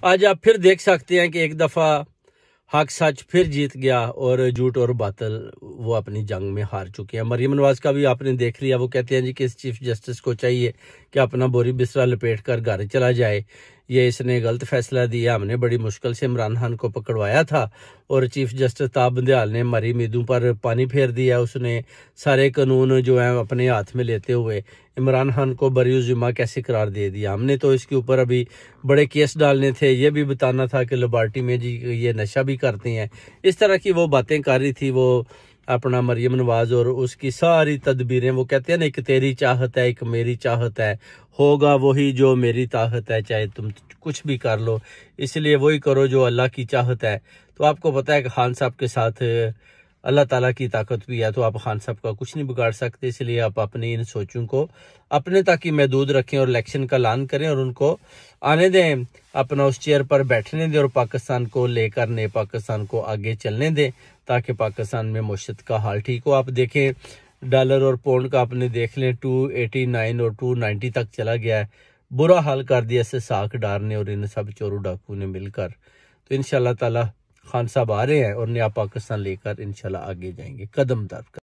आज आप फिर देख सकते हैं कि एक दफ़ा हक सच फिर जीत गया और झूठ और बातिल वो अपनी जंग में हार चुके हैं। मरियम नवाज का भी आपने देख लिया, वो कहते हैं जी कि इस चीफ जस्टिस को चाहिए कि अपना बोरी बिस्तरा लपेट कर घर चला जाए, ये इसने गलत फैसला दिया, हमने बड़ी मुश्किल से इमरान खान को पकड़वाया था और चीफ जस्टिस ताब बंदियाल ने हमारी उम्मीदों पर पानी फेर दिया। उसने सारे कानून जो हैं अपने हाथ में लेते हुए इमरान खान को बरी-उज़-ज़िम्मा कैसे करार दे दिया। हमने तो इसके ऊपर अभी बड़े केस डालने थे, ये भी बताना था कि लिबर्टी में जी ये नशा भी करते हैं। इस तरह की वो बातें कर रही थी वो अपना मरियम नवाज, और उसकी सारी तदबीरें, वो कहते हैं ना, एक तेरी चाहत है एक मेरी चाहत है, होगा वही जो मेरी ताकत है, चाहे तुम कुछ भी कर लो, इसलिए वही करो जो अल्लाह की चाहत है। तो आपको पता है कि खान साहब के साथ अल्लाह ताला की ताकत भी है, तो आप खान साहब का कुछ नहीं बिगाड़ सकते। इसलिए आप अपनी इन सोचों को अपने तक ही महदूद रखें और इलेक्शन का ऐलान करें और उनको आने दें, अपना उस चेयर पर बैठने दें और पाकिस्तान को लेकर नए पाकिस्तान को आगे चलने दें, ताकि पाकिस्तान में मईशत का हाल ठीक हो। आप देखें डॉलर और पाउंड का आपने देख लें 289 और 290 तक चला गया है। बुरा हाल कर दिया इसे साख डार ने और इन सब चोरों डाकू ने मिलकर। तो इंशाल्लाह ताला खान साहब आ रहे हैं और नया पाकिस्तान लेकर इंशाल्लाह आगे जाएंगे कदम दर कदम।